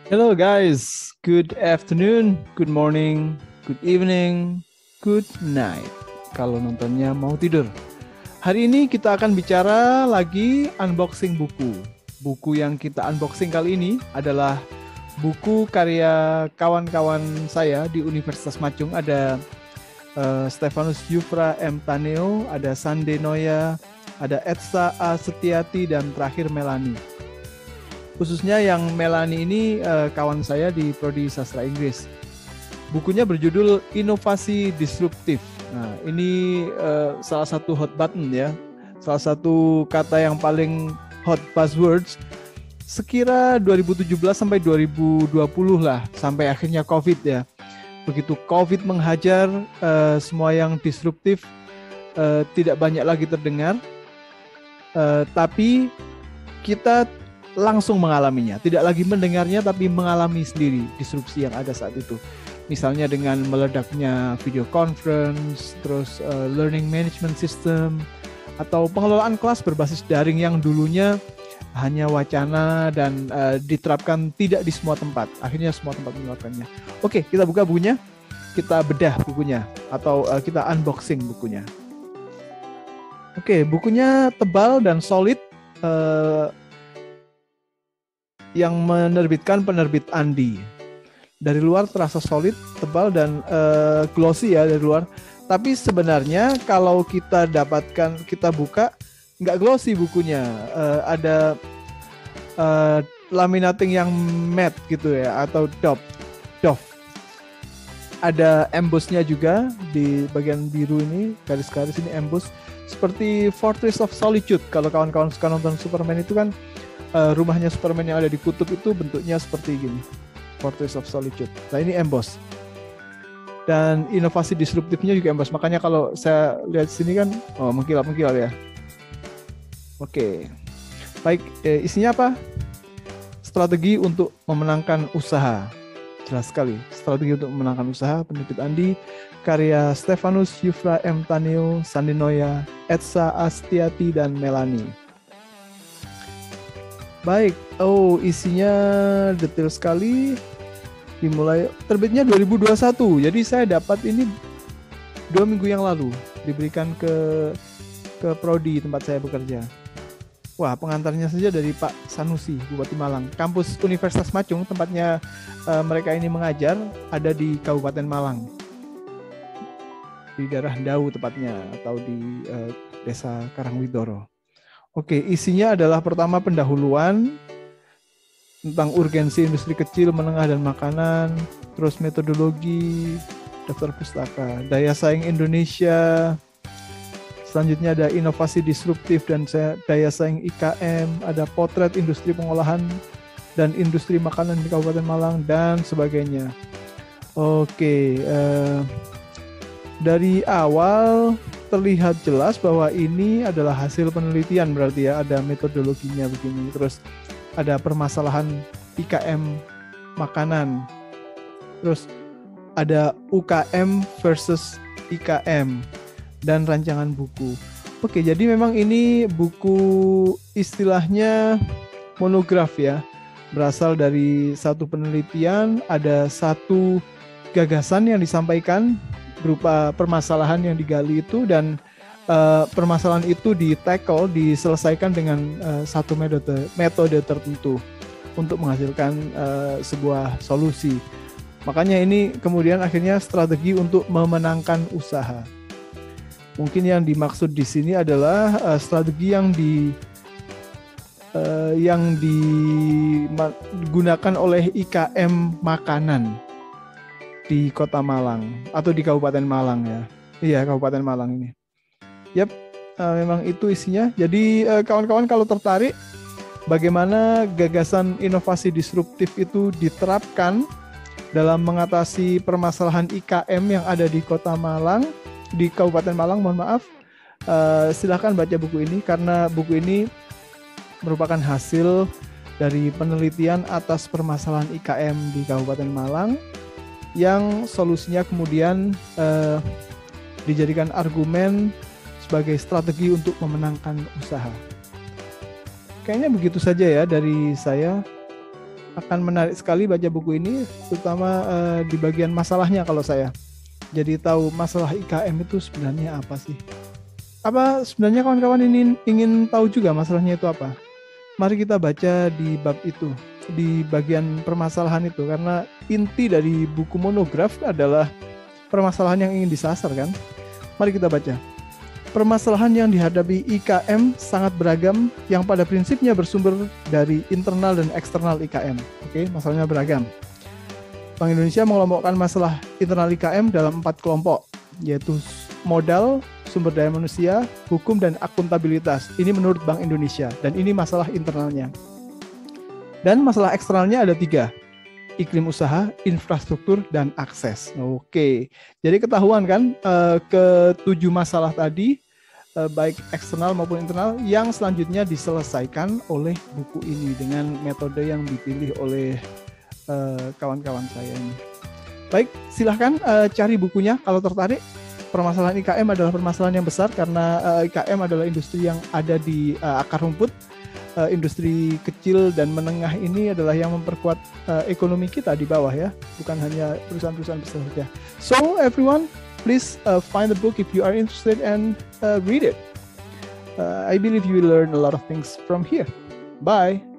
Hello guys, good afternoon, good morning, good evening, good night. Kalau nontonnya mau tidur. Hari ini kita akan bicara lagi unboxing buku. Buku yang kita unboxing kali ini adalah buku karya kawan-kawan saya di Universitas Macung. Ada Stefanus Yufra M. Taneo, ada Sande Noya, ada Etsa A. Setiati, dan terakhir Melani. Khususnya yang Melani ini kawan saya di Prodi Sastra Inggris. Bukunya berjudul Inovasi Disruptif. Nah, ini salah satu hot button ya, salah satu kata yang paling hot buzzwords sekira 2017 sampai 2020 lah, sampai akhirnya COVID ya. Begitu COVID menghajar, semua yang disruptif tidak banyak lagi terdengar, tapi kita langsung mengalaminya, tidak lagi mendengarnya tapi mengalami sendiri disrupsi yang ada saat itu. Misalnya dengan meledaknya video conference, terus learning management system, atau pengelolaan kelas berbasis daring yang dulunya hanya wacana dan diterapkan tidak di semua tempat. Akhirnya semua tempat menerapkannya. Oke, kita buka bukunya, kita bedah bukunya, atau kita unboxing bukunya. Oke, bukunya tebal dan solid. Yang menerbitkan penerbit Andi. Dari luar terasa solid, tebal, dan glossy ya dari luar. Tapi sebenarnya kalau kita dapatkan, kita buka, nggak glossy bukunya. Ada laminating yang matte gitu ya, atau doff. Ada embossnya juga di bagian biru ini, garis-garis ini emboss. Seperti Fortress of Solitude. Kalau kawan-kawan suka nonton Superman itu kan, rumahnya Superman yang ada di kutub itu bentuknya seperti gini, Fortress of Solitude. Nah, ini emboss. Dan inovasi disruptifnya juga emboss. Makanya kalau saya lihat sini kan, mengkilap-mengkilap ya. Oke. Baik, isinya apa? Strategi untuk memenangkan usaha. Jelas sekali. Strategi untuk memenangkan usaha, penerbit Andi, karya Stefanus Yufra M. Taneo, Sande Noya, Etsa A. Setiati, dan Melani. Baik, isinya detail sekali. Dimulai terbitnya 2021. Jadi saya dapat ini 2 minggu yang lalu, diberikan ke prodi tempat saya bekerja. Wah, pengantarnya saja dari Pak Sanusi, Bupati Malang. Kampus Universitas Macung, tempatnya mereka ini mengajar, ada di Kabupaten Malang, di daerah Ndau tepatnya, atau di Desa Karangwidoro. Oke, isinya adalah pertama pendahuluan tentang urgensi industri kecil, menengah, dan makanan, terus metodologi, daftar pustaka, daya saing Indonesia, selanjutnya ada inovasi disruptif dan daya saing IKM, ada potret industri pengolahan dan industri makanan di Kabupaten Malang, dan sebagainya. Oke, dari awal terlihat jelas bahwa ini adalah hasil penelitian, berarti ya, ada metodologinya begini, terus ada permasalahan IKM makanan, terus ada UKM versus IKM, dan rancangan buku. Oke, jadi memang ini buku istilahnya monograf ya, berasal dari satu penelitian, ada satu gagasan yang disampaikan berupa permasalahan yang digali itu, dan permasalahan itu di-tackle, diselesaikan dengan satu metode tertentu untuk menghasilkan sebuah solusi. Makanya ini kemudian akhirnya strategi untuk memenangkan usaha. Mungkin yang dimaksud di sini adalah strategi yang digunakan oleh IKM makanan di Kota Malang atau di Kabupaten Malang ya. Iya, Kabupaten Malang ini. Yap, memang itu isinya. Jadi kawan-kawan kalau tertarik bagaimana gagasan inovasi disruptif itu diterapkan dalam mengatasi permasalahan IKM yang ada di Kota Malang, di Kabupaten Malang, mohon maaf, silahkan baca buku ini, karena buku ini merupakan hasil dari penelitian atas permasalahan IKM di Kabupaten Malang, yang solusinya kemudian dijadikan argumen sebagai strategi untuk memenangkan usaha. Kayaknya begitu saja ya dari saya. Akan menarik sekali baca buku ini, terutama di bagian masalahnya kalau saya. Jadi tahu masalah IKM itu sebenarnya apa sih? Apa sebenarnya kawan-kawan ini ingin tahu juga masalahnya itu apa? Mari kita baca di bab itu, di bagian permasalahan itu, karena inti dari buku monograf adalah permasalahan yang ingin disasar kan. Mari kita baca. Permasalahan yang dihadapi IKM sangat beragam, yang pada prinsipnya bersumber dari internal dan eksternal IKM. Oke, masalahnya beragam. Bank Indonesia mengelompokkan masalah internal IKM dalam 4 kelompok, yaitu modal, sumber daya manusia, hukum, dan akuntabilitas. Ini menurut Bank Indonesia, dan ini masalah internalnya. Dan masalah eksternalnya ada 3, iklim usaha, infrastruktur, dan akses. Oke, jadi ketahuan kan ke-7 masalah tadi, baik eksternal maupun internal, yang selanjutnya diselesaikan oleh buku ini dengan metode yang dipilih oleh kawan-kawan saya ini. Baik, silahkan cari bukunya kalau tertarik. Permasalahan IKM adalah permasalahan yang besar karena IKM adalah industri yang ada di akar rumput. Industri kecil dan menengah ini adalah yang memperkuat ekonomi kita di bawah ya, bukan hanya perusahaan-perusahaan besar saja. So everyone, please find the book if you are interested and read it. I believe you will learn a lot of things from here. Bye.